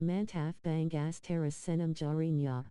Mantaf bangas teras senam jarinya.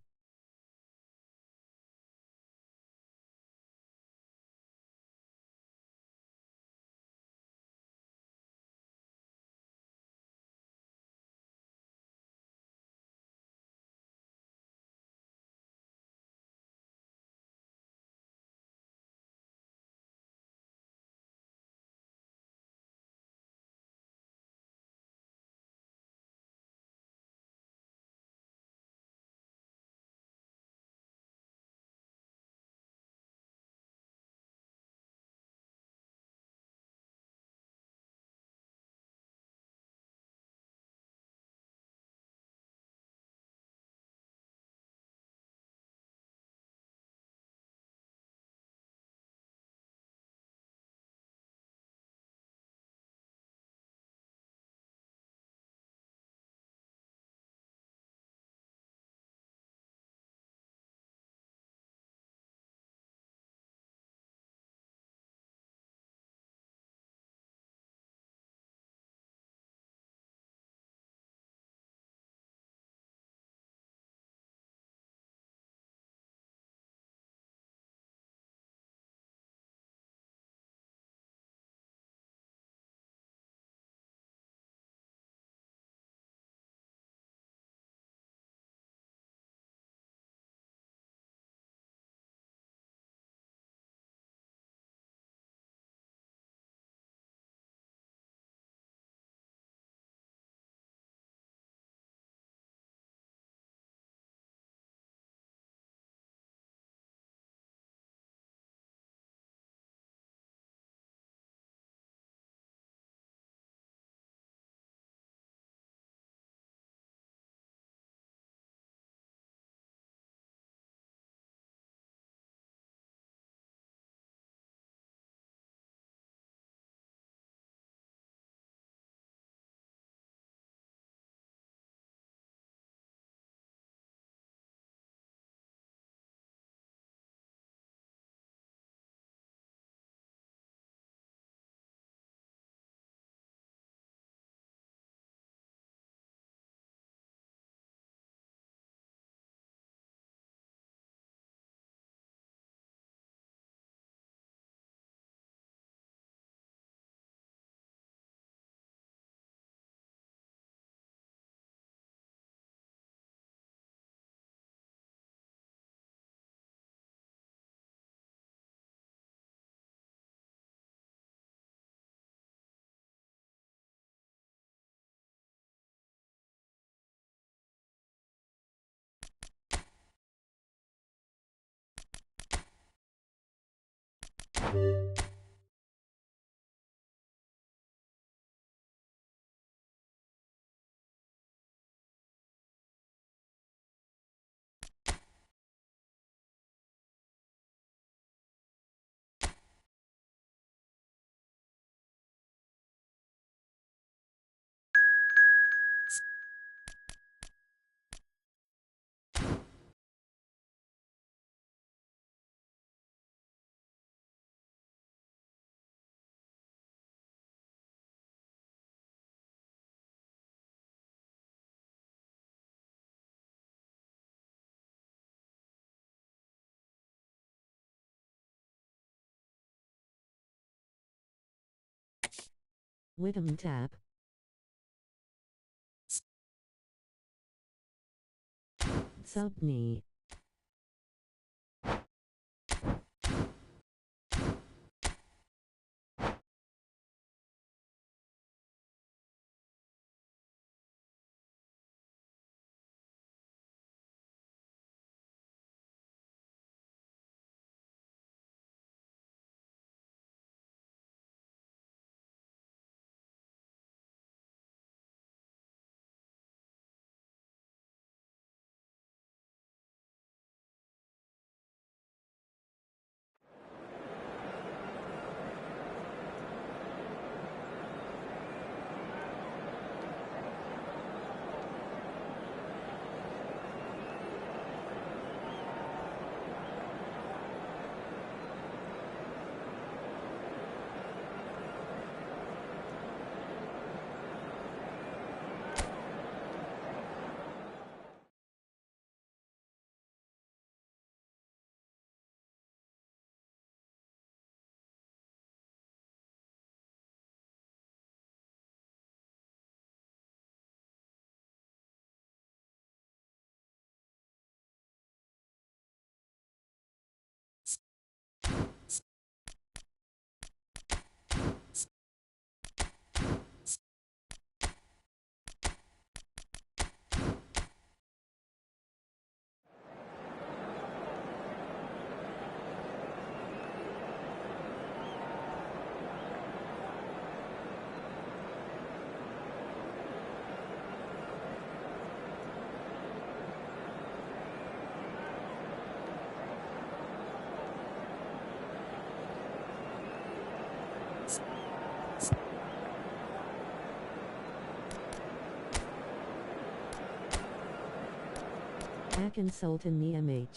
Widam tap. Subni. Hakan Sultan Niamh.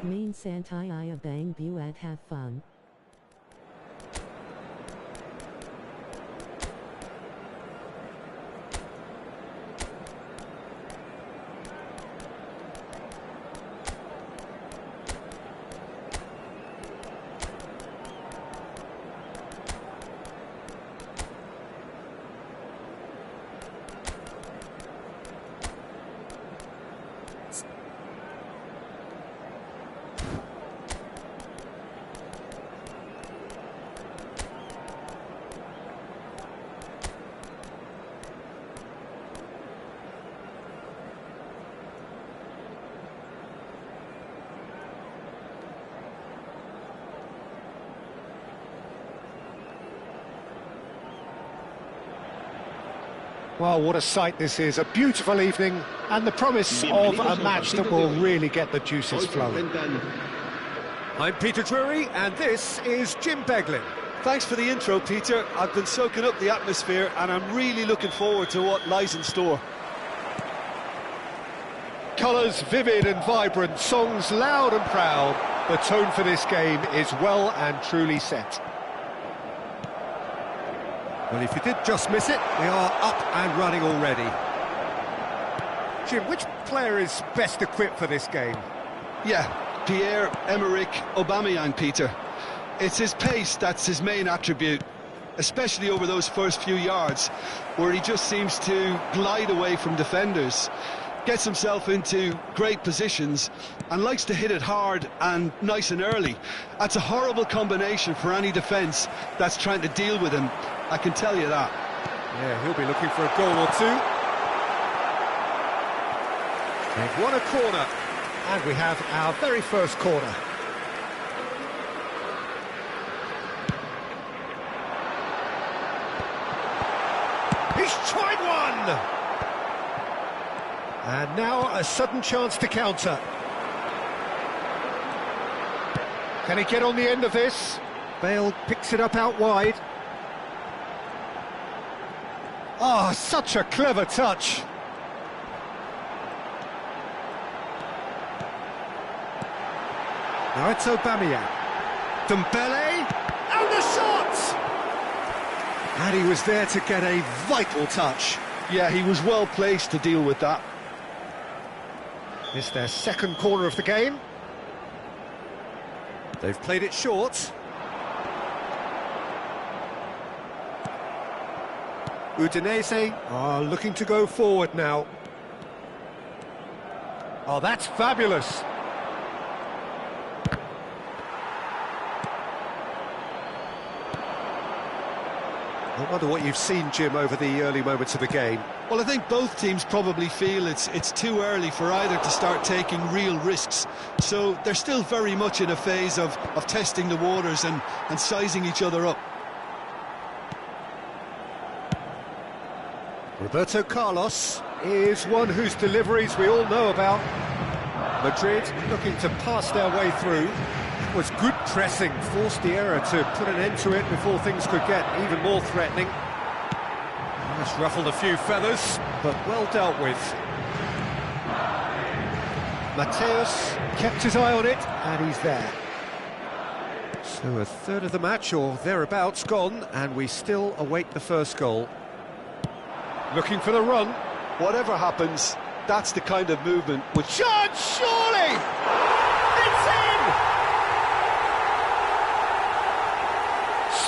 Main Santai Bang Buat have fun. Well, what a sight this is. A beautiful evening and the promise of a match that will really get the juices flowing. I'm Peter Drury, and this is Jim Beglin. Thanks for the intro, Peter. I've been soaking up the atmosphere, and I'm really looking forward to what lies in store. Colours vivid and vibrant, songs loud and proud. The tone for this game is well and truly set. Well, if you did just miss it, we are up and running already. Jim, which player is best equipped for this game? Yeah, Pierre-Emerick Aubameyang, Peter. It's his pace that's his main attribute, especially over those first few yards, where he just seems to glide away from defenders, gets himself into great positions, and likes to hit it hard and nice and early. That's a horrible combination for any defence that's trying to deal with him, I can tell you that. Yeah, he'll be looking for a goal or two. They've won a corner. And we have our very first corner. He's tried one! And now a sudden chance to counter. Can he get on the end of this? Bale picks it up out wide. Oh, such a clever touch. Now it's Aubameyang. Dembele, and the shot! And he was there to get a vital touch. Yeah, he was well placed to deal with that. It's their second corner of the game. They've played it short. Udinese are looking to go forward now. Oh, that's fabulous. I wonder what you've seen, Jim, over the early moments of the game. Well, I think both teams probably feel it's too early for either to start taking real risks. So they're still very much in a phase of testing the waters and sizing each other up. Roberto Carlos is one whose deliveries we all know about. Madrid looking to pass their way through. It was good pressing, forced the error to put an end to it before things could get even more threatening. Just ruffled a few feathers, but well dealt with. Mateus kept his eye on it, and he's there. So a third of the match, or thereabouts, gone, and we still await the first goal. Looking for the run. Whatever happens, that's the kind of movement which... Shot, surely! It's in!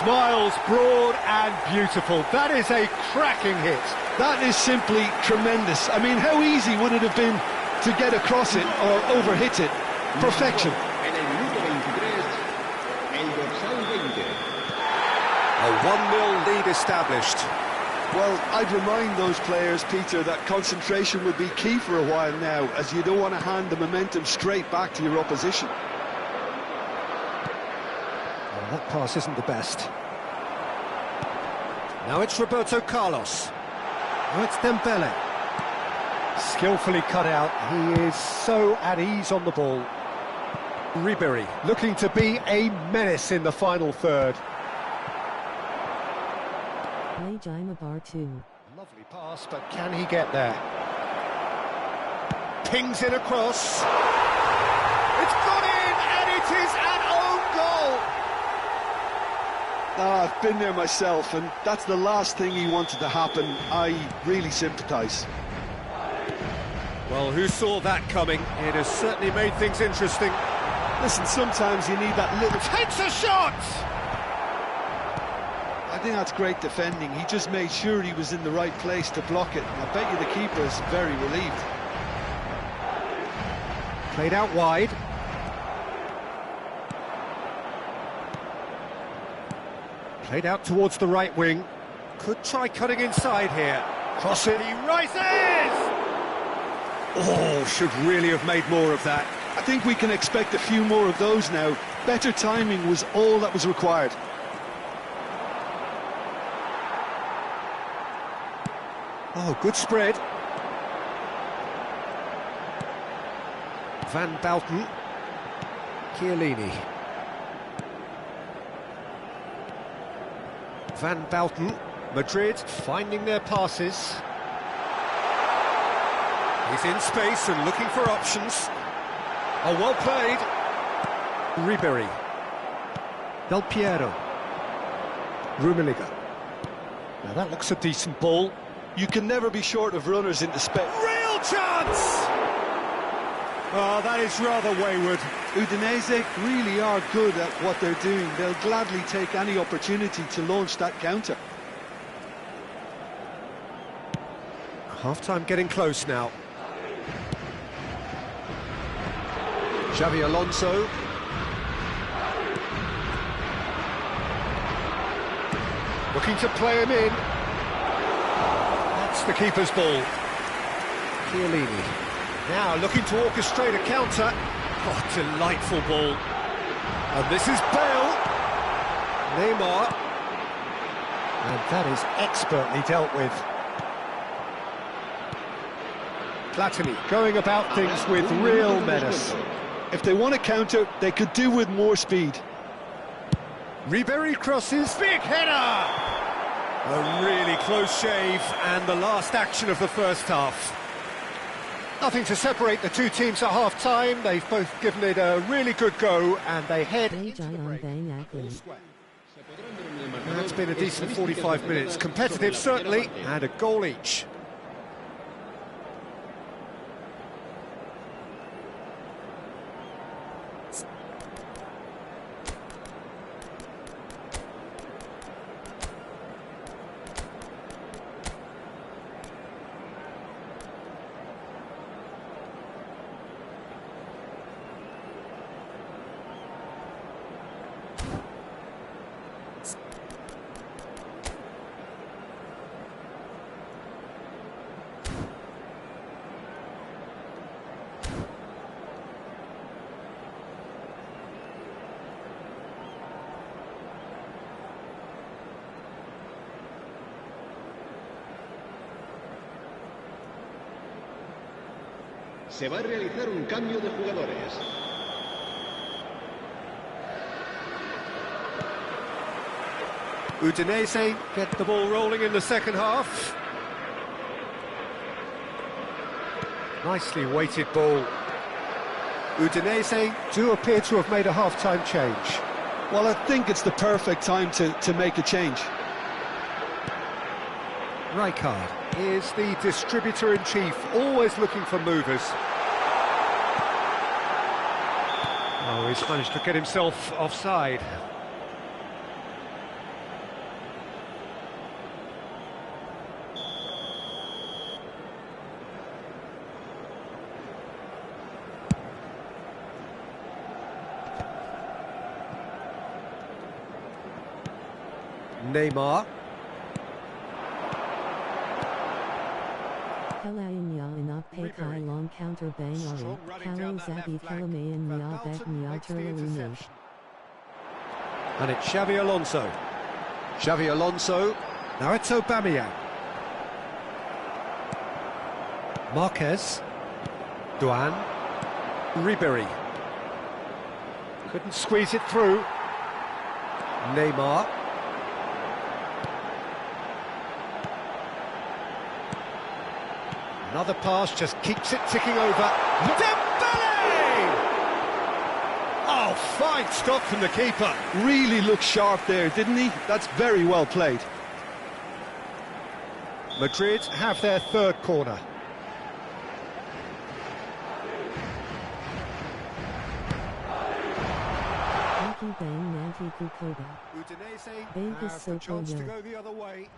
Smiles broad and beautiful. That is a cracking hit. That is simply tremendous. I mean, how easy would it have been to get across it or overhit it? Perfection. A 1-0 lead established. Well, I'd remind those players, Peter, that concentration would be key for a while now, as you don't want to hand the momentum straight back to your opposition. Well, that pass isn't the best. Now it's Roberto Carlos. Now it's Dembele. Skillfully cut out. He is so at ease on the ball. Ribery. Looking to be a menace in the final third. Play Mabar 2. Lovely pass, but can he get there? Pings in across. It's gone in, and it is an own goal! I've been there myself, and that's the last thing he wanted to happen. I really sympathise. Well, who saw that coming? It has certainly made things interesting. Listen, sometimes you need that little... Takes a shot! I think that's great defending. He just made sure he was in the right place to block it. And I bet you the keeper's very relieved. Played out wide. Played out towards the right wing. Could try cutting inside here. Cross it. He rises! Oh, should really have made more of that. I think we can expect a few more of those now. Better timing was all that was required. Oh, good spread. Van Bouten. Chiellini. Van Bouten. Madrid finding their passes. He's in space and looking for options. Oh, well played. Ribery. Del Piero. Rummenigge. Now that looks a decent ball. You can never be short of runners into space. Real chance! Oh, that is rather wayward. Udinese really are good at what they're doing. They'll gladly take any opportunity to launch that counter. Half-time getting close now. Xavi Alonso. Looking to play him in. That's the keeper's ball. Chiellini. Now looking to orchestrate a counter. Oh, delightful ball. And this is Bale. Neymar. And that is expertly dealt with. Platini going about things with real menace. If they want to counter, they could do with more speed. Ribery crosses. Big header! A really close shave, and the last action of the first half. Nothing to separate the two teams at half-time. They've both given it a really good go, and they head into the break. That's been a decent 45 minutes. Competitive, certainly, and a goal each. Se va a realizar un cambio de jugadores. Udinese get the ball rolling in the second half. Nicely weighted ball. Udinese do appear to have made a half-time change. Well, I think it's the perfect time to make a change. Rijkaard is the distributor-in-chief, always looking for movers. Oh, he's managed to get himself offside. Neymar. Long counter bang Kalo Zabi Kalamayan Nia Bek Nia And it's Xavi Alonso. Xavi Alonso. Now it's Aubameyang. Marquez. Duan. Ribéry. Couldn't squeeze it through. Neymar. Another pass just keeps it ticking over. Dembele! Oh, fine stop from the keeper. Really looked sharp there, didn't he? That's very well played. Madrid have their third corner. Udinese have the chance to go the other way.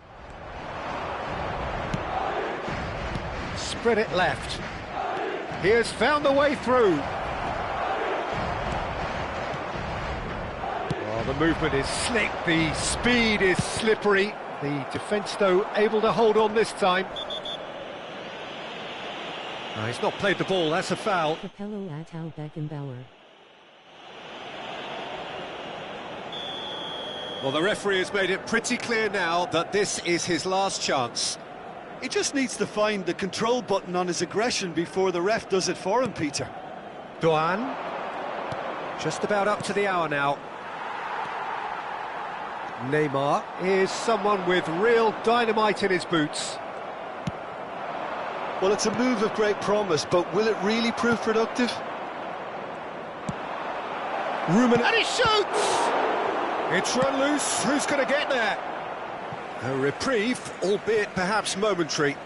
Spread it left. He has found the way through. Well, the movement is slick, the speed is slippery. The defence, though, able to hold on this time. No, he's not played the ball, that's a foul. Capello at Al Beckenbauer. Well, the referee has made it pretty clear now that this is his last chance. He just needs to find the control button on his aggression before the ref does it for him, Peter. Duan. Just about up to the hour now. Neymar is someone with real dynamite in his boots. Well, it's a move of great promise, but will it really prove productive? And he shoots! It's run loose, who's going to get there? A reprieve, albeit perhaps momentary.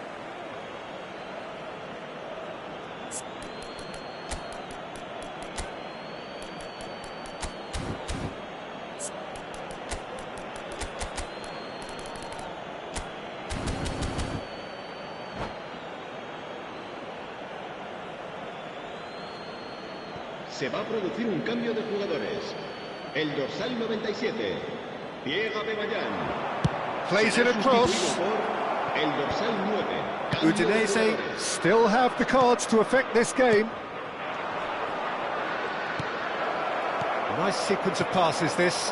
Se va a producir un cambio de jugadores. El dorsal 97, Pierre Aubameyang. Plays it across. El dorsal 9. Udinese still have the cards to affect this game. A nice sequence of passes, this.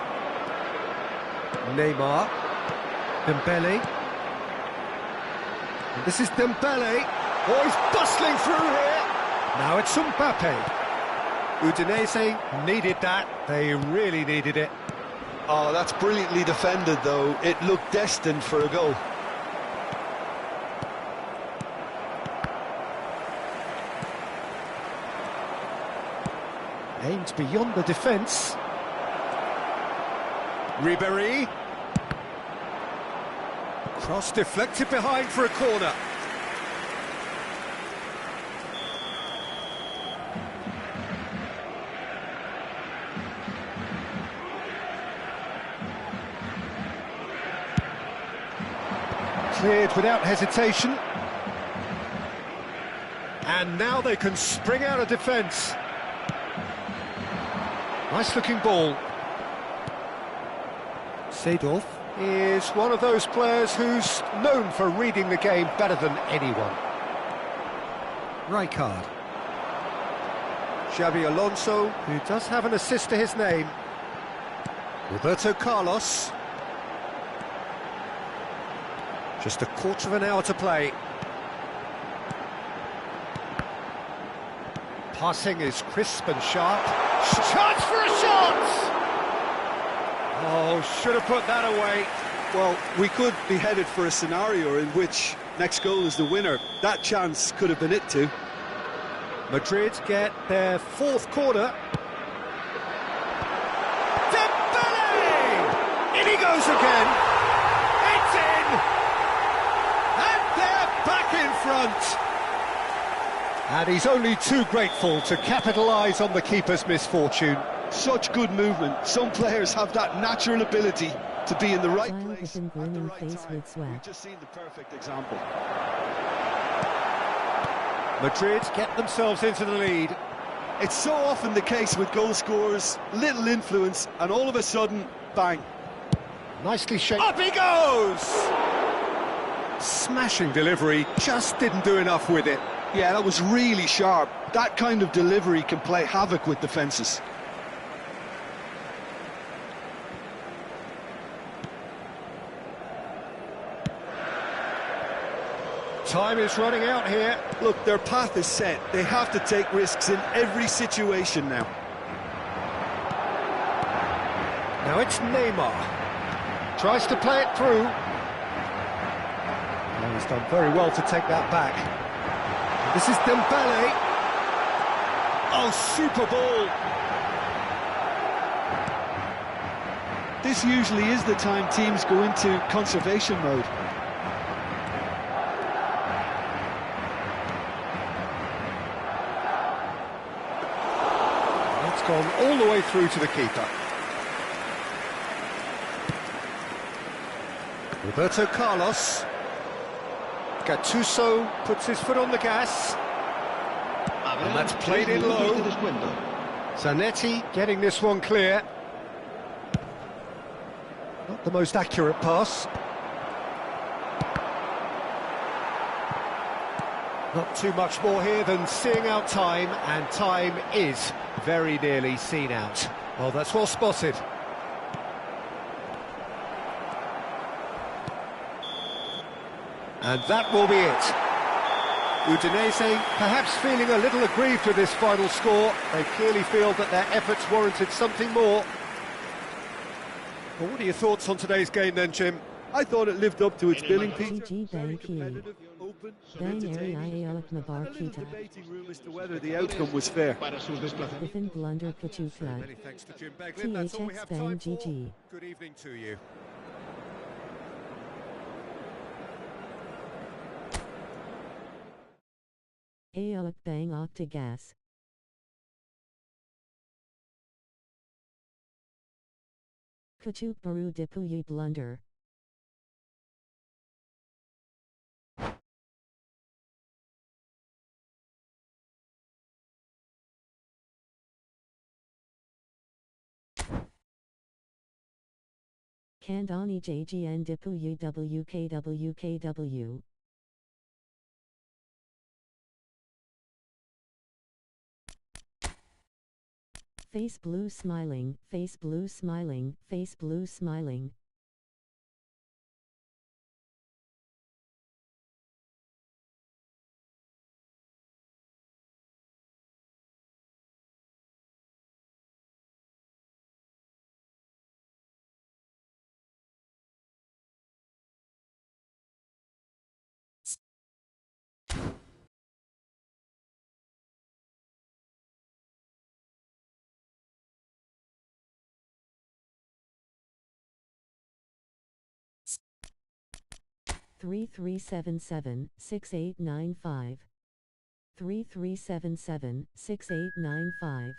Neymar. Dembele. And this is Dembele. Oh, he's bustling through here. Now it's Mbappe. Udinese needed that. They really needed it. Oh, that's brilliantly defended, though. It looked destined for a goal. Aimed beyond the defence. Ribéry. Cross deflected behind for a corner. Cleared without hesitation. And now they can spring out of defence. Nice looking ball. Seedorf is one of those players who's known for reading the game better than anyone. Rijkaard. Xabi Alonso, who does have an assist to his name. Roberto Carlos. Just a quarter of an hour to play. Passing is crisp and sharp. Chance for a shot! Oh, should have put that away. Well, we could be headed for a scenario in which next goal is the winner. That chance could have been it too. Madrid get their fourth corner. Dembele! In he goes again. It's in! And they're back in front. And he's only too grateful to capitalise on the keeper's misfortune. Such good movement. Some players have that natural ability to be in the right place at the right time. We've just seen the perfect example. Madrid get themselves into the lead. It's so often the case with goal scorers, little influence, and all of a sudden, bang. Nicely shaped. Up he goes! Smashing delivery, just didn't do enough with it. Yeah, that was really sharp. That kind of delivery can play havoc with defences. Time is running out here. Look, their path is set. They have to take risks in every situation now. Now it's Neymar. Tries to play it through. And he's done very well to take that back. This is Dembele. Oh, super ball. This usually is the time teams go into conservation mode. It's gone all the way through to the keeper. Roberto Carlos. Gattuso puts his foot on the gas. And that's played in low. Zanetti getting this one clear. Not the most accurate pass. Not too much more here than seeing out time, and time is very nearly seen out. Oh, that's well spotted. And that will be it. Udinese perhaps feeling a little aggrieved with this final score. They clearly feel that their efforts warranted something more. Well, what are your thoughts on today's game then, Jim? I thought it lived up to its billing, Pete. GG Bang P. Bang Area Mabar Kita. Debating room as to whether the outcome was fair. Within Blunder Kachufla. Many thanks to Jim Beglin. That's all we have THX time Bang for. GG. Good evening to you. Aok Bang Octagas. Kachuk Baru Dipuyi Blunder. Kandani JGN Dipuyi WKWKW. Face blue smiling, face blue smiling, face blue smiling. Three 3-3-7-7-6-8-9-5. 3-3-7-7-6-8-9-5.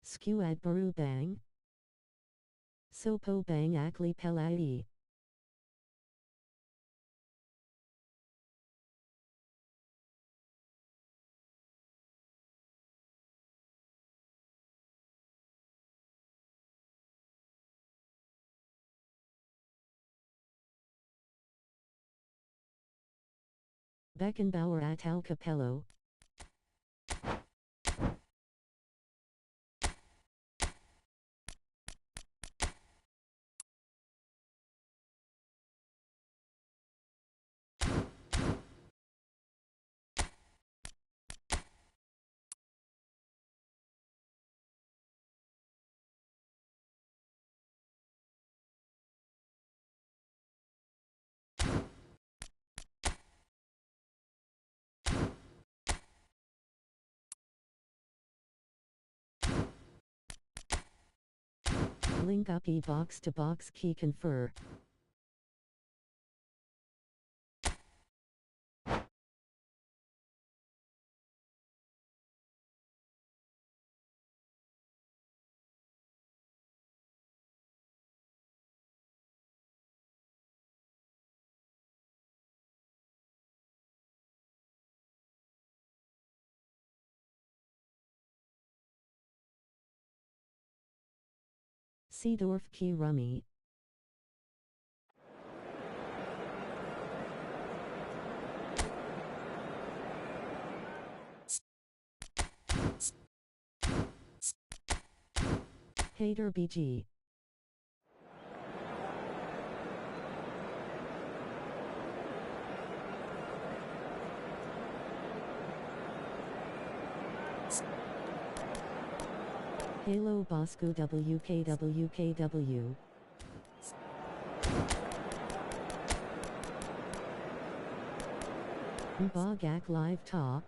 Skuad Baru Bang. Sopo Bang Akli Pelai. Beckenbauer Atal Capello. Link up box to box key confer. Seedorf Key Rummy. Hater BG. Halo Bosco WKWKW. Mbagak Live Ta.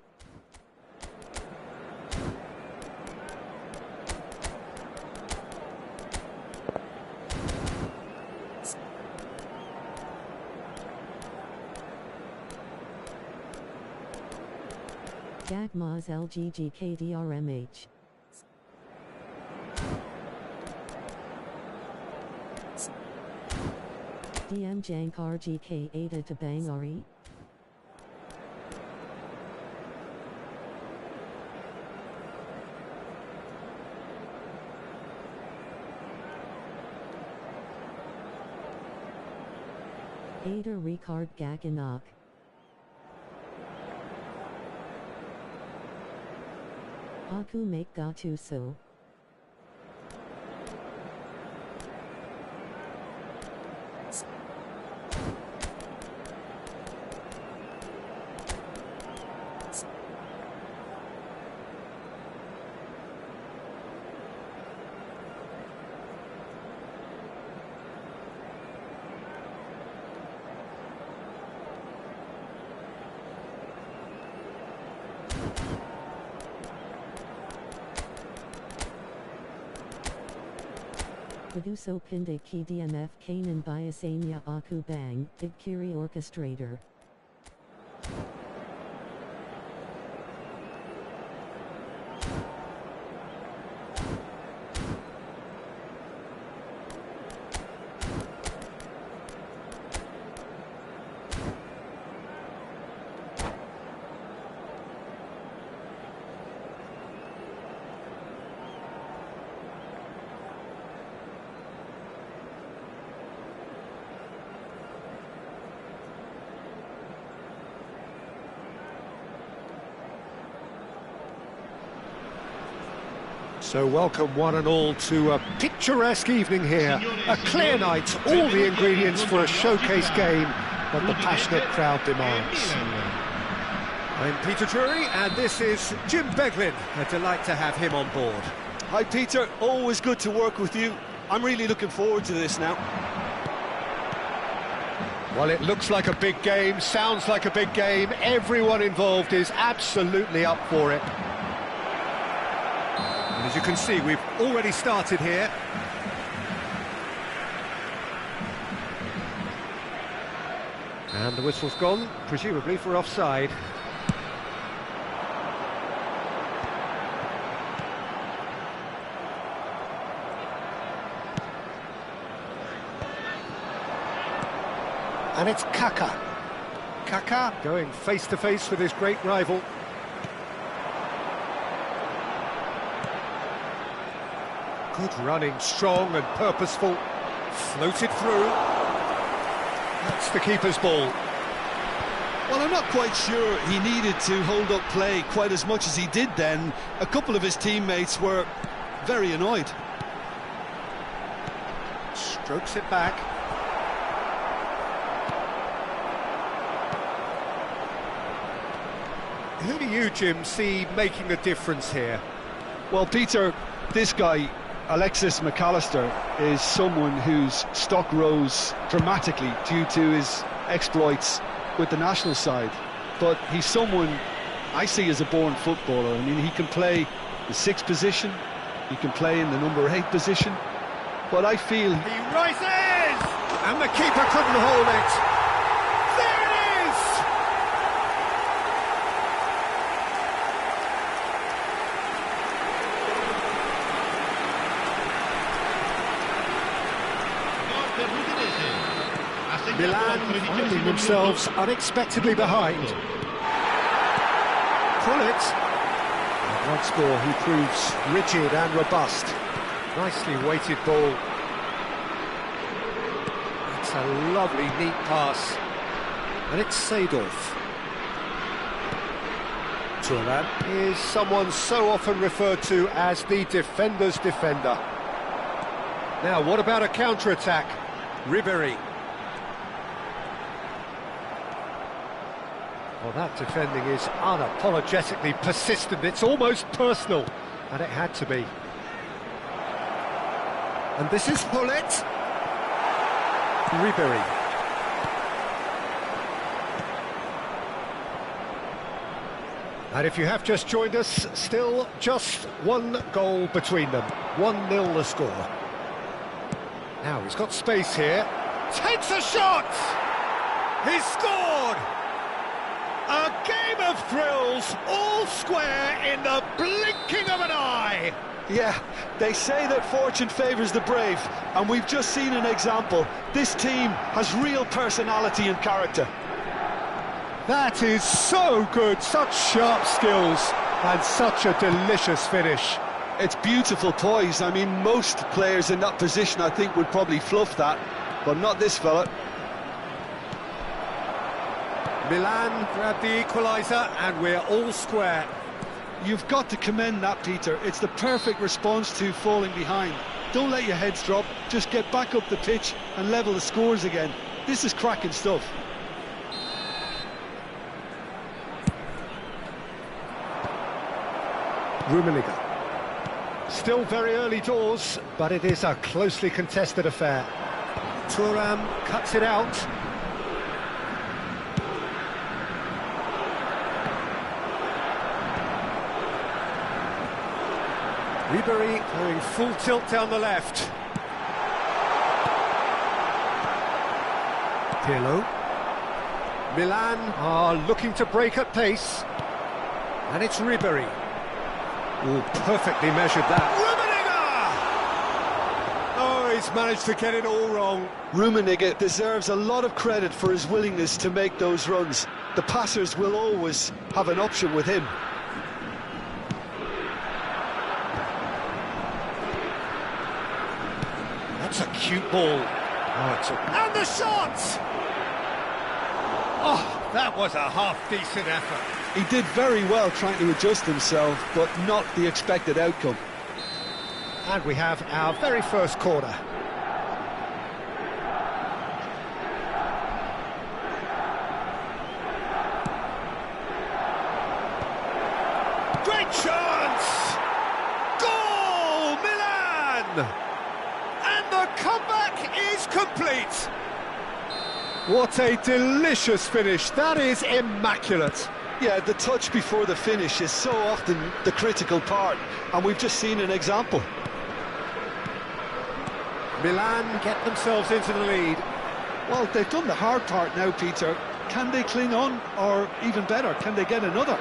Gagmaz LGGKDRMH. DM Jankar GK Ada Tabangari. Ada Ricard Gaganak. Aku make gatu so. Baduso Pinde Ki DMF Kanan Biasanya Aku Bang, Igkiri Orchestrator. So welcome one and all to a picturesque evening here. A clear night, all the ingredients for a showcase game that the passionate crowd demands. I'm Peter Drury and this is Jim Beglin. A delight to have him on board. Hi Peter, always good to work with you. I'm really looking forward to this now. Well, it looks like a big game, sounds like a big game. Everyone involved is absolutely up for it. As you can see, we've already started here. And the whistle's gone, presumably for offside. And it's Kaka. Kaka going face-to-face with his great rival. Good running, strong and purposeful. Floated through. That's the keeper's ball. Well, I'm not quite sure he needed to hold up play quite as much as he did then. A couple of his teammates were very annoyed. Strokes it back. Who do you, Jim, see making a difference here? Well, Peter, this guy, Alexis McAllister, is someone whose stock rose dramatically due to his exploits with the national side. But he's someone I see as a born footballer. I mean, he can play the 6th position, he can play in the number 8 position, but I feel... He rises! And the keeper couldn't hold it. There it is! Milan finding themselves unexpectedly behind. Krullit, a blood score who proves rigid and robust. Nicely weighted ball. It's a lovely, neat pass. And it's Seedorf. Turan is someone so often referred to as the defender's defender. Now, what about a counter-attack? Ribéry. Well, that defending is unapologetically persistent. It's almost personal, and it had to be. And this is Hullet. Ribery. And if you have just joined us, still just one goal between them. 1-0 the score. Now he's got space here. Takes a shot! He's scored! A game of thrills, all square in the blinking of an eye! Yeah, they say that fortune favours the brave, and we've just seen an example. This team has real personality and character. That is so good, such sharp skills, and such a delicious finish. It's beautiful poise. I mean, most players in that position, I think, would probably fluff that, but not this fella. Milan grab the equaliser, and we're all square. You've got to commend that, Peter. It's the perfect response to falling behind. Don't let your heads drop, just get back up the pitch and level the scores again. This is cracking stuff. Rummenigge. Still very early doors, but it is a closely contested affair. Thuram cuts it out. Ribery going full tilt down the left. Pirlo. Milan are looking to break at pace. And it's Ribery. Oh, perfectly measured that. Rummenigge! Oh, he's managed to get it all wrong. Rummenigge deserves a lot of credit for his willingness to make those runs. The passers will always have an option with him. That's a cute ball. And the shot! Oh, that was a half-decent effort. He did very well trying to adjust himself, but not the expected outcome. And we have our very first corner. Great chance! Goal, Milan! And the comeback is complete. What a delicious finish. That is immaculate. Yeah, the touch before the finish is so often the critical part, and we've just seen an example. Milan get themselves into the lead. Well, they've done the hard part now, Peter. Can they cling on, or even better, can they get another?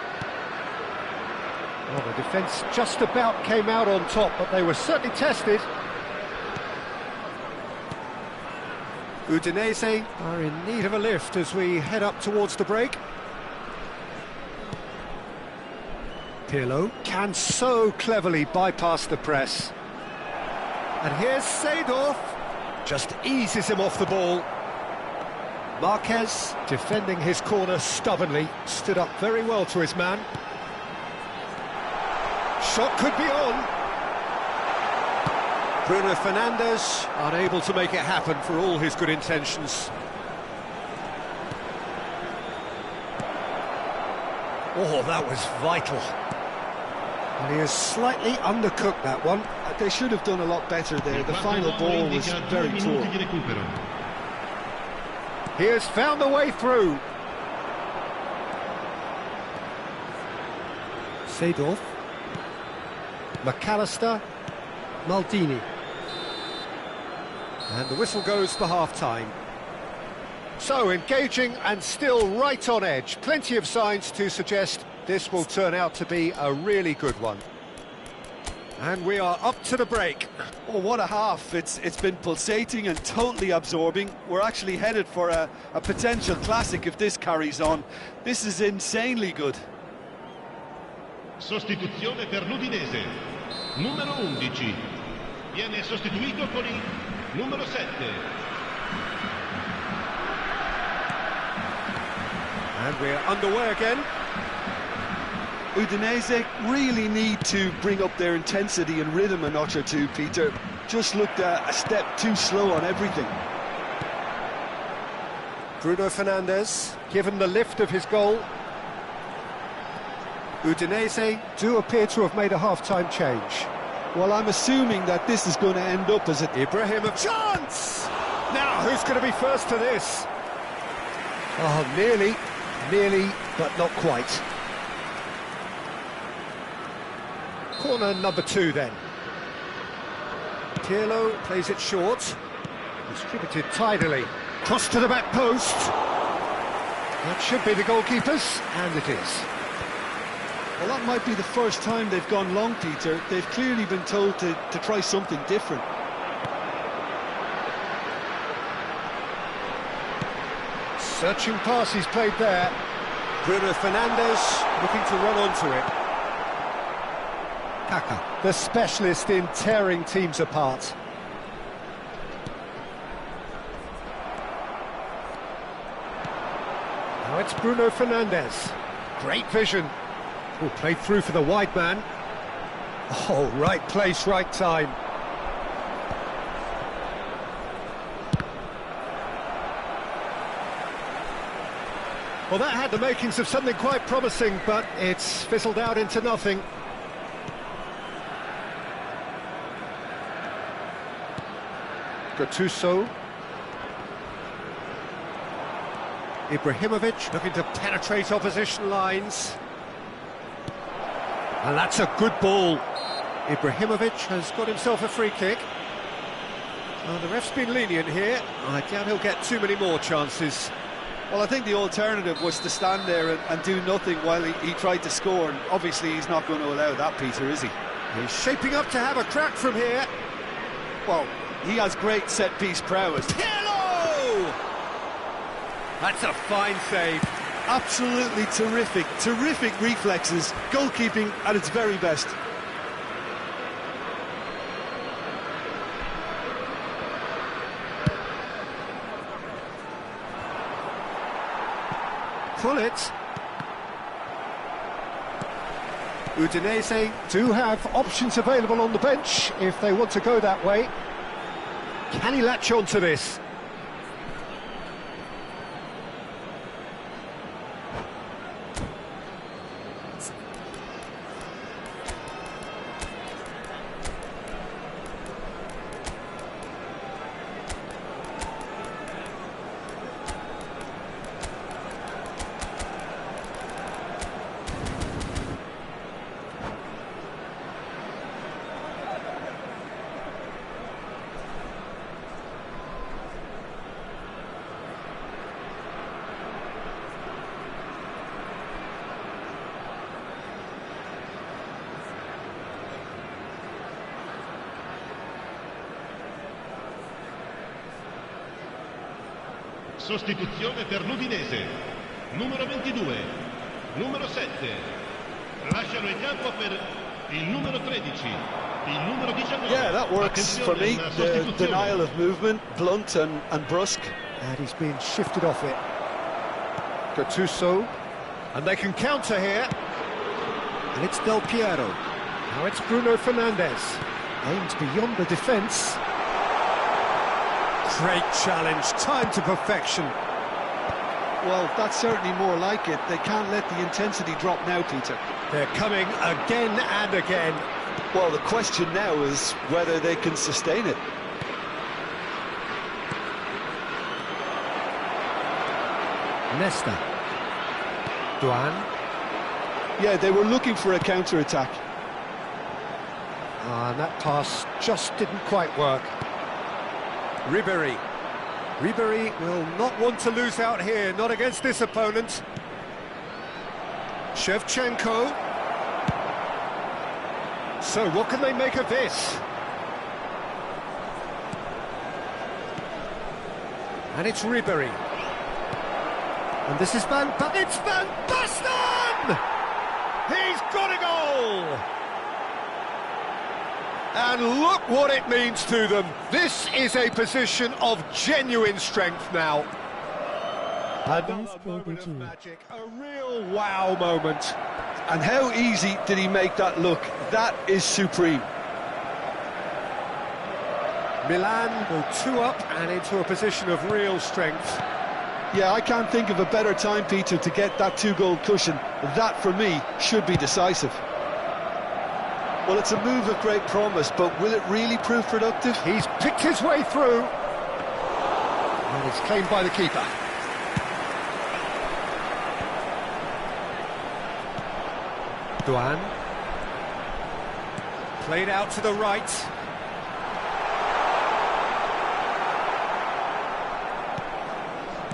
Well, the defence just about came out on top, but they were certainly tested. Udinese are in need of a lift as we head up towards the break. Pirlo can so cleverly bypass the press. And here's Seedorf, just eases him off the ball. Marquez, defending his corner stubbornly, stood up very well to his man. Shot could be on. Bruno Fernandes, unable to make it happen for all his good intentions. Oh, that was vital. And he has slightly undercooked that one. They should have done a lot better there. The final ball was very poor. He has found a way through. Seedorf. McAllister. Maldini. And the whistle goes for half-time. So, engaging and still right on edge. Plenty of signs to suggest this will turn out to be a really good one. And we are up to the break. Oh, what a half. It's been pulsating and totally absorbing. We're actually headed for a potential classic if this carries on. This is insanely good. Sostituzione per l'Udinese. Numero 11. Viene sostituito con il numero 7. And we're underway again. Udinese really need to bring up their intensity and rhythm a notch or two, Peter. Just looked a step too slow on everything. Bruno Fernandes, given the lift of his goal. Udinese do appear to have made a half-time change. Well, I'm assuming that this is going to end up as a... Ibrahimovic. Chance! Now, who's going to be first to this? Oh, nearly, but not quite. Corner number 2 then. Pirlo plays it short. Distributed tidily. Cross to the back post. That should be the goalkeeper's, and it is. Well, that might be the first time they've gone long, Peter. They've clearly been told to try something different. Searching pass he's played there. Bruno Fernandes looking to run onto it. Kaka, the specialist in tearing teams apart. Now it's Bruno Fernandes. Great vision. Oh, played through for the wide man. Oh, right place, right time. Well, that had the makings of something quite promising, but it's fizzled out into nothing. Gattuso. Ibrahimovic looking to penetrate opposition lines. And that's a good ball. Ibrahimovic has got himself a free kick. The ref's been lenient here. I doubt he'll get too many more chances. Well, I think the alternative was to stand there and do nothing while he tried to score. And obviously, he's not going to allow that, Peter, is he? He's shaping up to have a crack from here. Well, he has great set-piece prowess. Hello! That's a fine save. Absolutely terrific reflexes, goalkeeping at its very best. Pull it. Udinese do have options available on the bench if they want to go that way. Can he latch on to this? Sostituzione per l'Udinese. Numero 22, numero 7. Lasciano il campo per il numero 13, il numero 19. Yeah, that works for me. The denial of movement, blunt and brusque. And he's been shifted off it. Gattuso. And they can counter here. And it's Del Piero. Now it's Bruno Fernandes. Aimed beyond the defence. Great challenge, time to perfection. Well, that's certainly more like it. They can't let the intensity drop now, Peter. They're coming again and again. Well, the question now is whether they can sustain it. Nesta. Duan. Yeah, they were looking for a counter-attack. And that pass just didn't quite work. Ribéry. Ribéry will not want to lose out here, not against this opponent. Shevchenko. So what can they make of this? And it's Ribéry. And this is it's Van Basten! He's got a goal! And look what it means to them. This is a position of genuine strength now. Another moment of magic, a real wow moment. And how easy did he make that look? That is supreme. Milan go 2 up and into a position of real strength. Yeah, I can't think of a better time, Peter, to get that 2-goal cushion. That, for me, should be decisive. Well, it's a move of great promise, but will it really prove productive? He's picked his way through. And it's claimed by the keeper. Duan. Played out to the right.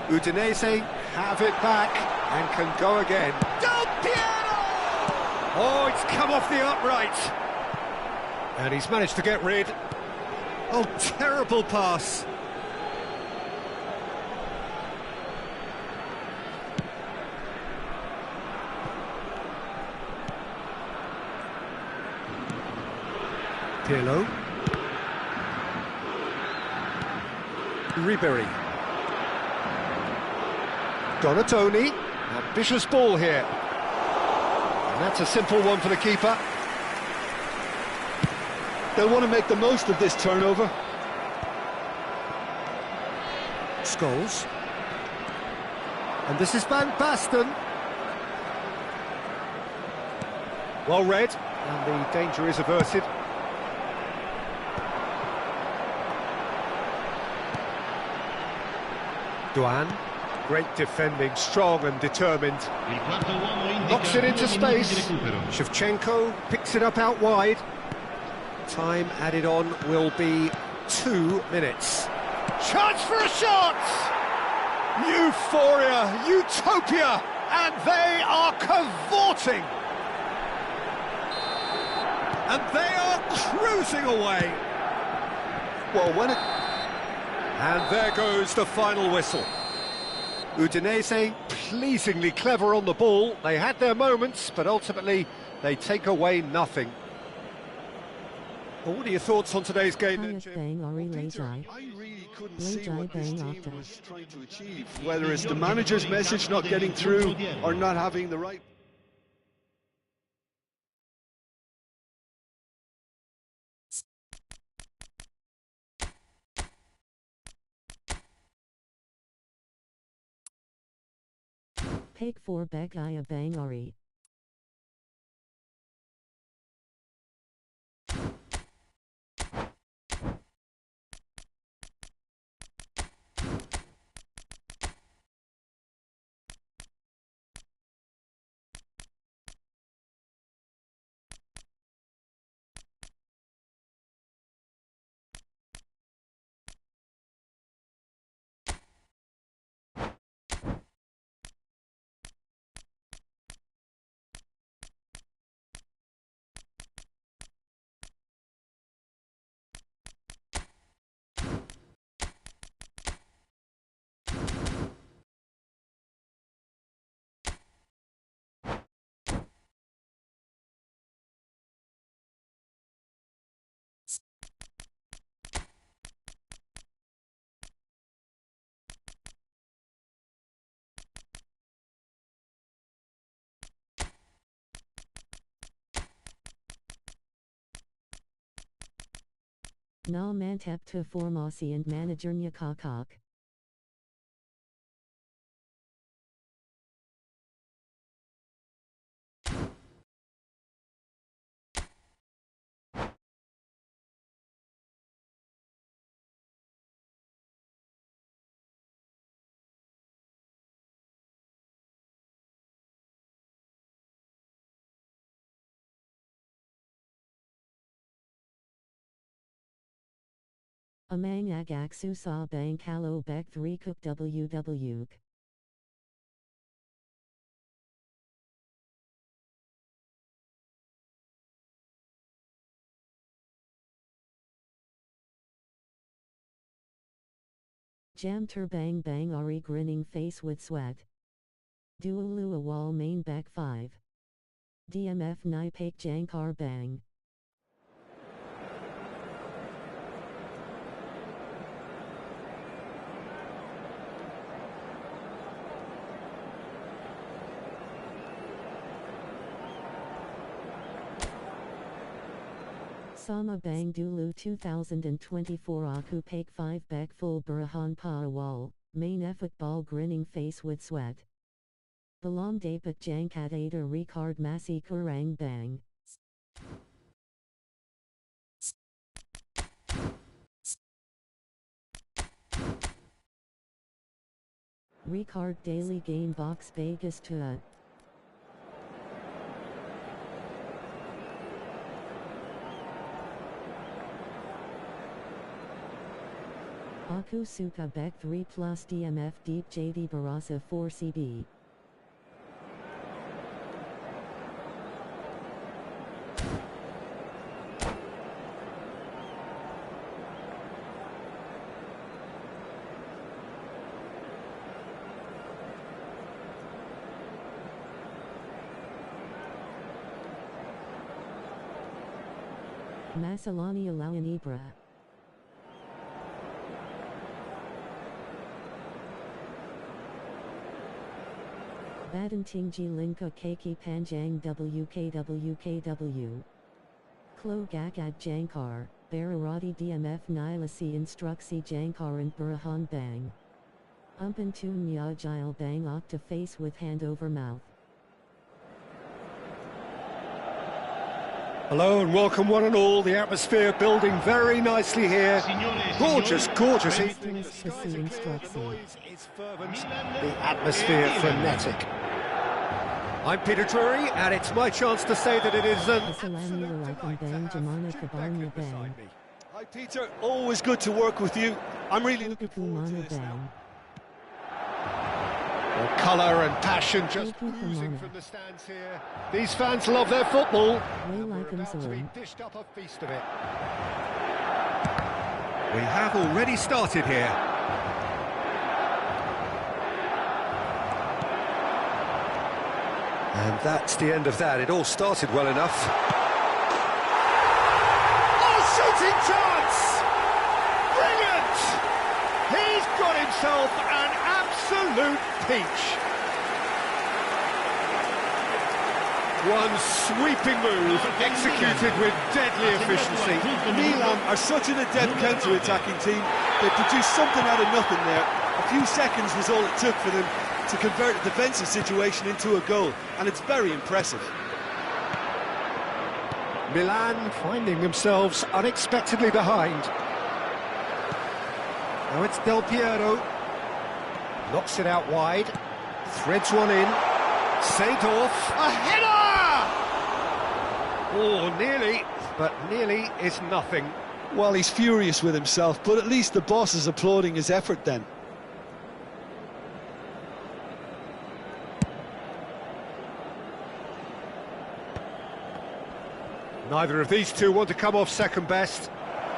Udinese have it back and can go again. Del Piero! Oh, it's come off the upright. And he's managed to get rid. Oh, terrible pass. Pirlo. Ribery. Donatoni. Ambitious ball here. And that's a simple one for the keeper. They'll want to make the most of this turnover. Scholes. And this is Van Basten. Well read, and the danger is averted. Duan, great defending, strong and determined. Knocks it into space. Shevchenko picks it up out wide. Time added on will be 2 minutes. Chance for a shot! Euphoria, utopia, and they are cavorting. And they are cruising away. Well, when it... And there goes the final whistle. Udinese pleasingly clever on the ball. They had their moments, but ultimately they take away nothing. Well, what are your thoughts on today's game then, Jim? I really couldn't see what this team was trying to achieve. Whether it's the manager's message not getting through or not having the right... Peg 4 Begaya Bangari. Nal Mantep to Formasi and Manager Nyakakak. Amang Agaksu Sa Bang Kalo Bek 3 Cook WW. Jam Turbang Bang Ari grinning face with sweat. Duulu Awal main back 5. DMF Nai Pake Jankar Bang. Sama Bang Dulu 2024 Aku Pake 5 Back Full Burahan Pa Awal, main eFootball grinning face with sweat. Balam Dapat Jankadator Ricard Masi Kurang Bang. Ricard Daily Game Box Vegas to Aku Suka Beck 3 plus DMF Deep JD Barasa 4 CB. Masalani Alawan Ibra. Badantingji Linka Keiki Panjang WKWKW. Klo Gakad Jankar, Bararati DMF Nilasi Instruksi Jankar and Burahan Bang. Umpantun Nyajil Bang Octa face with hand over mouth. Hello and welcome one and all. The atmosphere building very nicely here. Gorgeous, gorgeous evening. The skies are clear, the noise is fervent, the atmosphere frenetic. I'm Peter Drury, and it's my chance to say that it is an absolute delight to have Rebecca beside me. Hi Peter, always good to work with you. I'm really looking forward to this now. The colour and passion just oozing from the stands here. These fans love their football. We're about to be dished up a feast of it. We have already started here. And that's the end of that. It all started well enough. Oh, shooting chance! Brilliant! He's got himself an absolute peach. One sweeping move, executed with deadly efficiency. Milan are such an adept counter-attacking team. They produced something out of nothing there. A few seconds was all it took for them to convert a defensive situation into a goal, and it's very impressive. Milan finding themselves unexpectedly behind. Now it's Del Piero. Knocks it out wide. Threads one in. Seedorf. A header! Oh, nearly, but nearly is nothing. Well, he's furious with himself, but at least the boss is applauding his effort then. Neither of these two want to come off second best.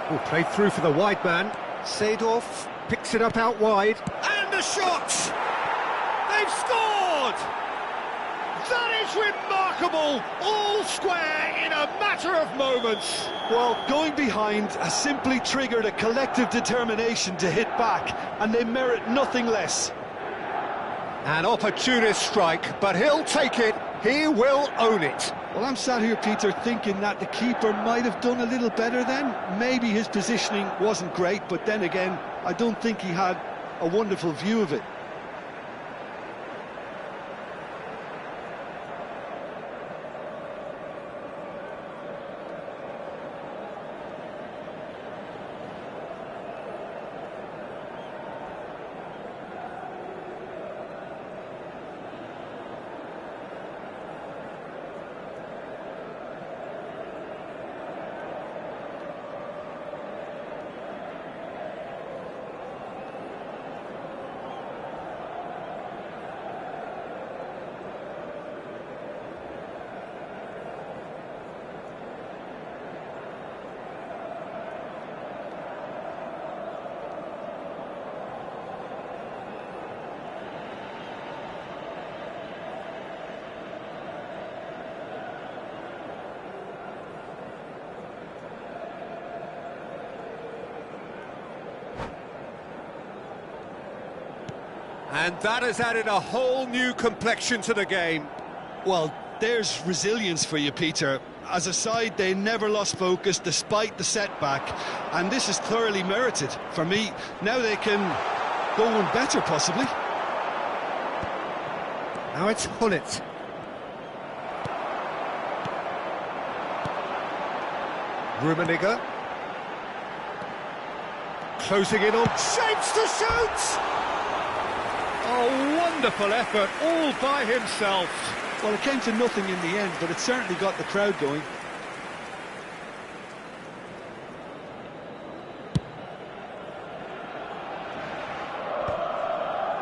Oh, played through for the wide man. Seedorf picks it up out wide. And the shot! They've scored! That is remarkable! All square in a matter of moments. Well, going behind has simply triggered a collective determination to hit back, and they merit nothing less. An opportunist strike, but he'll take it. He will own it. Well, I'm sat here, Peter, thinking that the keeper might have done a little better then. Maybe his positioning wasn't great, but then again, I don't think he had a wonderful view of it. And that has added a whole new complexion to the game. Well, there's resilience for you, Peter. As a side, they never lost focus despite the setback, and this is thoroughly merited. For me, now they can go one better, possibly. Now it's Hullet. Rummenigge. Closing in on... Shapes to shoot! Oh, wonderful effort, all by himself. Well, it came to nothing in the end, but it certainly got the crowd going.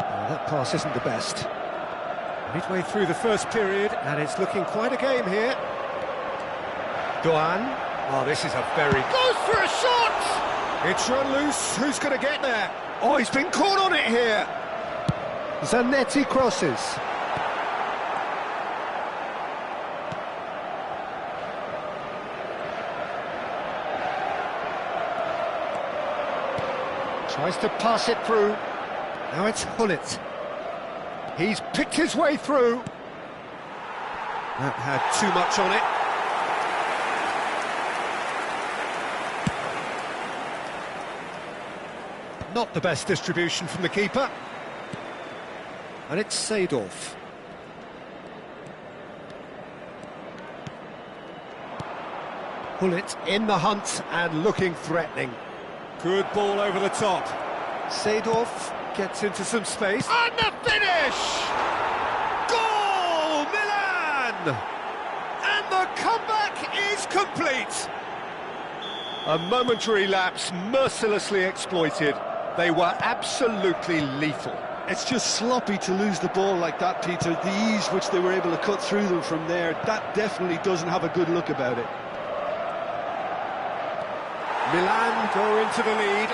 Oh, that pass isn't the best. Midway through the first period, and it's looking quite a game here. Doan. Oh, this is a very... Goes for a shot! It's run loose. Who's going to get there? Oh, he's been caught on it here. Zanetti crosses. Tries to pass it through. Now it's Hullet. He's picked his way through. That had too much on it. Not the best distribution from the keeper. And it's Seedorf. Hullet in the hunt and looking threatening. Good ball over the top. Seedorf gets into some space. And the finish! Goal, Milan! And the comeback is complete. A momentary lapse mercilessly exploited. They were absolutely lethal. It's just sloppy to lose the ball like that, Peter. The ease which they were able to cut through them from there, that definitely doesn't have a good look about it. Milan go into the lead.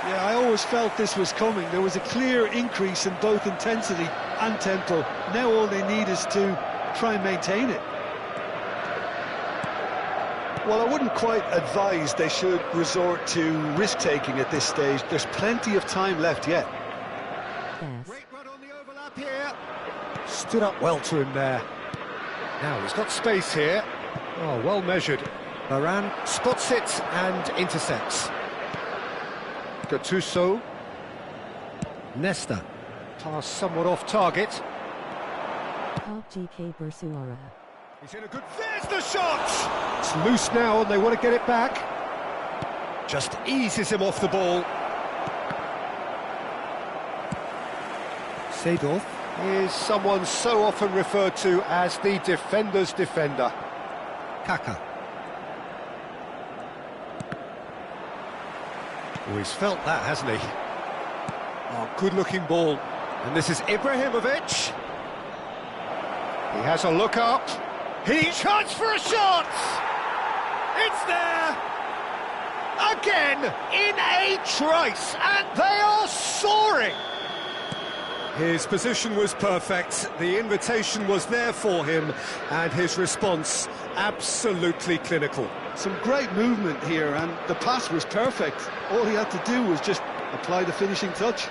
Yeah, I always felt this was coming. There was a clear increase in both intensity and tempo. Now all they need is to try and maintain it. Well, I wouldn't quite advise they should resort to risk-taking at this stage. There's plenty of time left yet. Great run on the overlap here. Stood up well to him there. Now he's got space here. Oh, well measured. Varane spots it and intercepts. Gattuso. Nesta. Pass somewhat off target. GK Bersuara. He's in a good... There's the shot! It's loose now and they want to get it back. Just eases him off the ball. Seedorf is someone so often referred to as the defender's defender. Kaka. Oh, he's felt that, hasn't he? Oh, good-looking ball. And this is Ibrahimovic. He has a look up. He tries for a shot! It's there! Again, in a trice, and they are soaring! His position was perfect, the invitation was there for him, and his response absolutely clinical. Some great movement here, and the pass was perfect. All he had to do was just apply the finishing touch.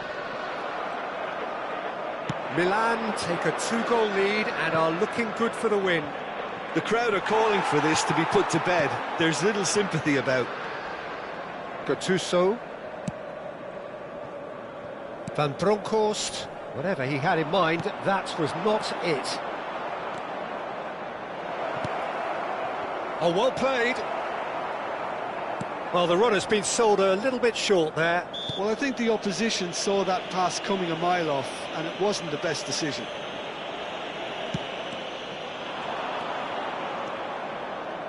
Milan take a 2-goal lead and are looking good for the win. The crowd are calling for this to be put to bed. There's little sympathy about. Gattuso. Van Bronckhorst. Whatever he had in mind, that was not it. Oh, well played. Well, the run has been sold a little bit short there. Well, I think the opposition saw that pass coming a mile off, and it wasn't the best decision.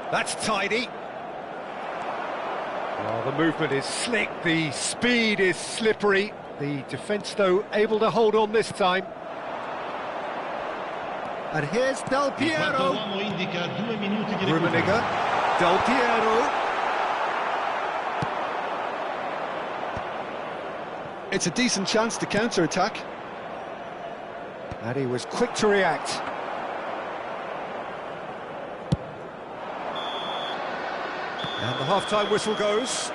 That's tidy. Well, the movement is slick, the speed is slippery. The defence, though, able to hold on this time. And here's Del Piero. Rummenigge. Del Piero. It's a decent chance to counter-attack. And he was quick to react. And the half-time whistle goes.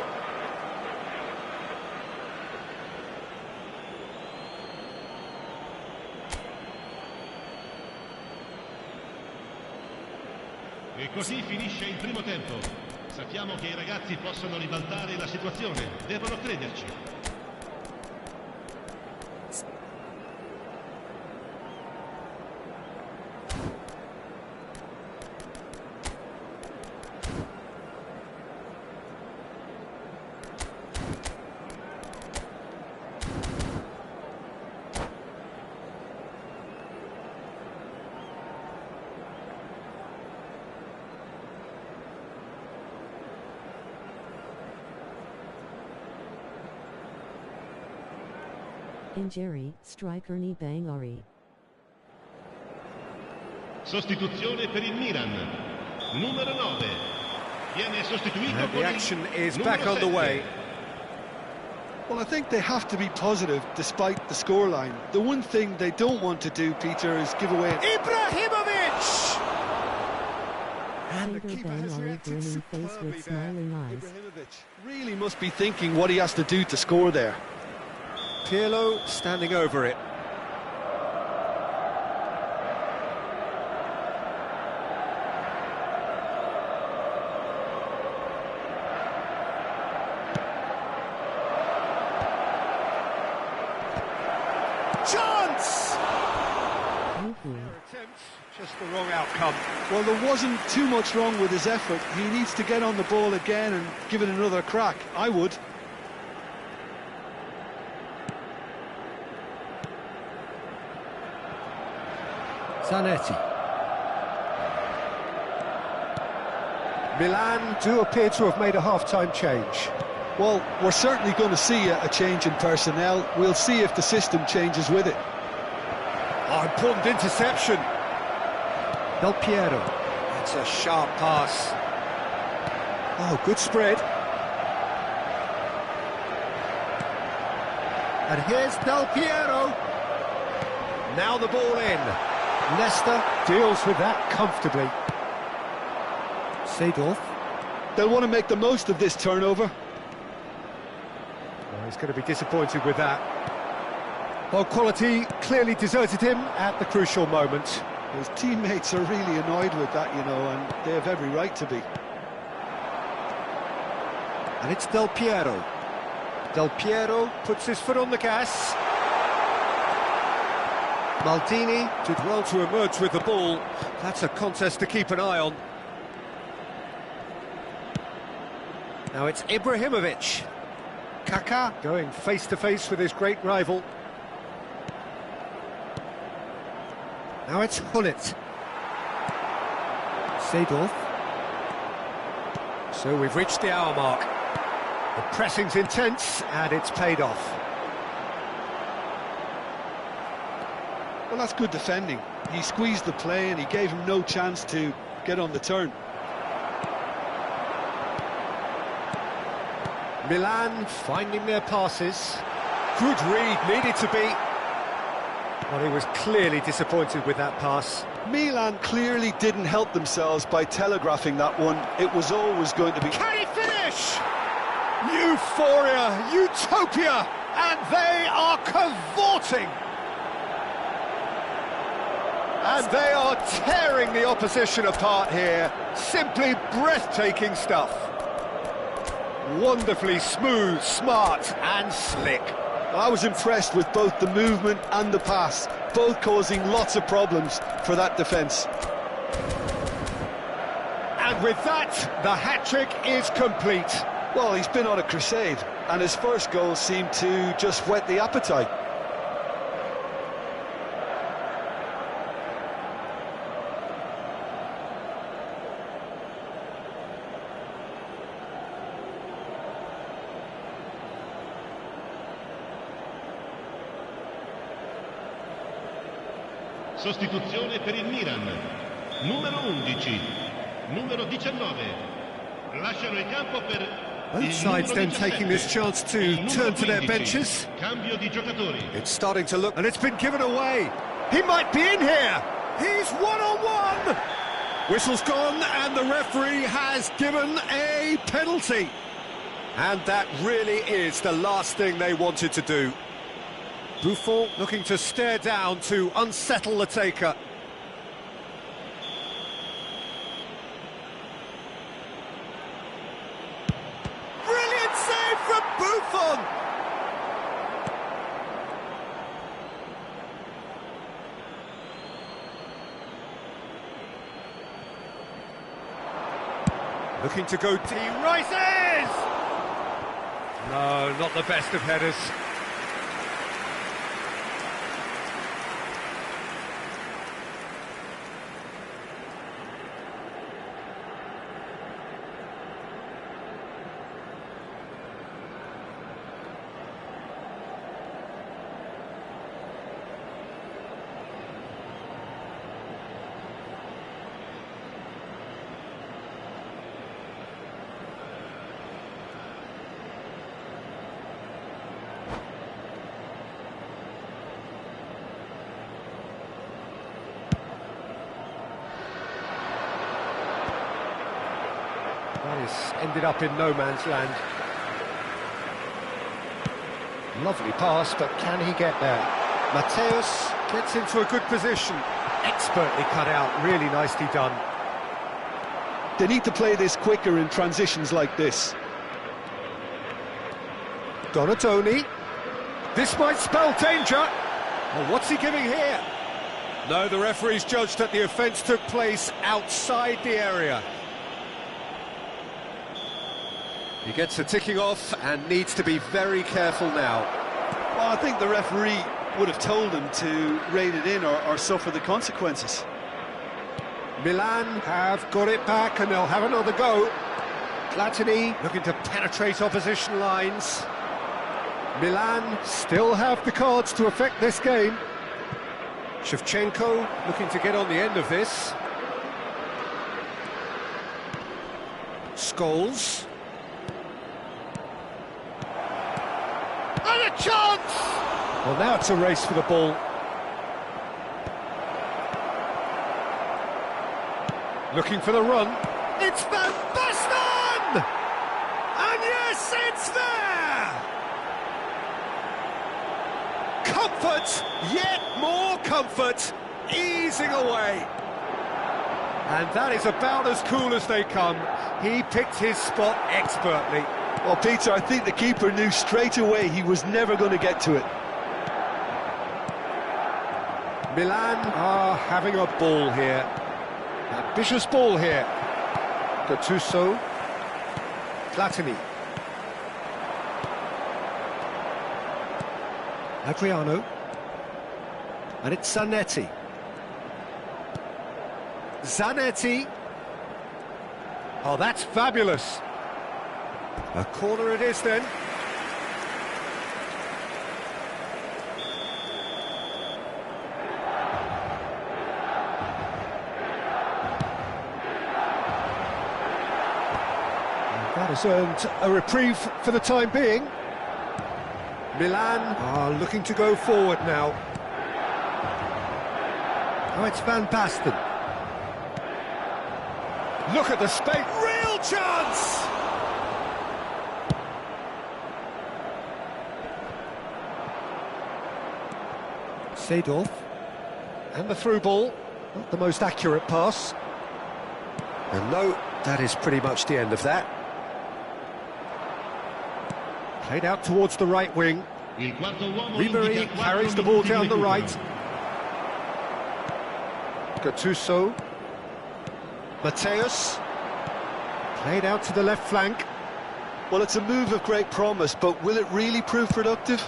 E così finisce il primo tempo. Sappiamo che i ragazzi possono ribaltare la situazione, devono crederci. Injury, Strikerni Bangari. Sostituzione per il Milan. Numero 9. Viene sostituito And the con action is numero back on the 7. way. Well, I think they have to be positive despite the scoreline. The one thing they don't want to do, Peter, is give away. Ibrahimovic! And the Finger keeper has Bangari reacted grinning face superbly with there. smiling eyes. Ibrahimovic really must be thinking what he has to do to score there. Pirlo standing over it. Chance! Just the wrong outcome. Well, there wasn't too much wrong with his effort. He needs to get on the ball again and give it another crack. I would. Zanetti. Milan do appear to have made a half-time change. Well, we're certainly going to see a change in personnel. We'll see if the system changes with it. Oh, important interception. Del Piero. That's a sharp pass. Oh, good spread. And here's Del Piero. Now the ball in. Leicester deals with that comfortably. Seedorf. They'll want to make the most of this turnover. Oh, he's going to be disappointed with that. Well, quality clearly deserted him at the crucial moment. His teammates are really annoyed with that, you know, and they have every right to be. And it's Del Piero. Del Piero puts his foot on the gas. Maldini did well to emerge with the ball. That's a contest to keep an eye on. Now it's Ibrahimovic. Kaká going face-to-face with his great rival. Now it's Hullet. Seedorf. So we've reached the hour mark. The pressing's intense and it's paid off. Well, that's good defending. He squeezed the play and he gave him no chance to get on the turn. Milan finding their passes. Good read, needed to be. Well, he was clearly disappointed with that pass. Milan clearly didn't help themselves by telegraphing that one. It was always going to be... Can he finish? Euphoria, utopia, and they are cavorting. And they are tearing the opposition apart here. Simply breathtaking stuff. Wonderfully smooth, smart and slick. I was impressed with both the movement and the pass, both causing lots of problems for that defence. And with that, the hat-trick is complete. Well, he's been on a crusade, and his first goal seemed to just whet the appetite. Sostituzione per il Milan. Numero 11. Numero 19. Lasciano il campo per both sides then taking this chance to turn to their benches. Cambio di giocatori. It's starting to look, and it's been given away. He might be in here. He's one-on-one. Whistle's gone, and the referee has given a penalty. And that really is the last thing they wanted to do. Buffon looking to stare down to unsettle the taker. Brilliant save from Buffon! Looking to go deep. He rises! No, not the best of headers. ended up in no man's land. Lovely pass, but can he get there? Mateus gets into a good position. Expertly cut out, really nicely done. They need to play this quicker in transitions like this. Donatoni. This might spell danger. Well, what's he giving here? No, the referee's judged that the offence took place outside the area. He gets a ticking off and needs to be very careful now. Well, I think the referee would have told him to rein it in or suffer the consequences. Milan have got it back and they'll have another go. Platini looking to penetrate opposition lines. Milan still have the cards to affect this game. Shevchenko looking to get on the end of this. Scholes. And a chance! Well, now it's a race for the ball. Looking for the run. It's Van Basten! And yes, it's there! Comfort, yet more comfort, easing away. And that is about as cool as they come. He picked his spot expertly. Well, Peter, I think the keeper knew straight away he was never going to get to it. Milan are having a ball here. Ambitious ball here. Gattuso. Platini. Adriano. And it's Zanetti. Zanetti. Oh, that's fabulous. A corner it is then. That has earned a reprieve for the time being. Milan are looking to go forward now. Oh, it's Van Basten. Look at the space. Real chance! Seedorf. And the through ball. Not the most accurate pass. And no, that is pretty much the end of that. Played out towards the right wing. Ribery carries the ball down the right. Gattuso. Mateus. Played out to the left flank. Well, it's a move of great promise, but will it really prove productive?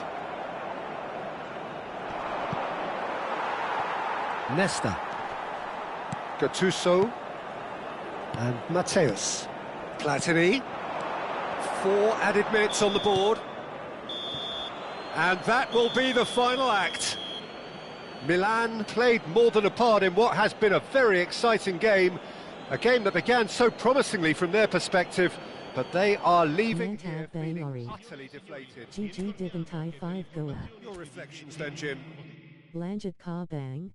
Nesta. Gattuso. And Mateus. Platini. 4 added minutes on the board. And that will be the final act. Milan played more than a part in what has been a very exciting game. A game that began so promisingly from their perspective, but they are leaving here feeling utterly deflated. GG Diventai 5 Goa. Your reflections then, Jim? Lanjut Ka Bang.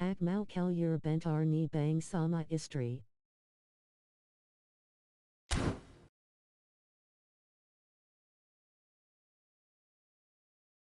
Akmal Kelyer Bentar Ni Bang Sama Istri.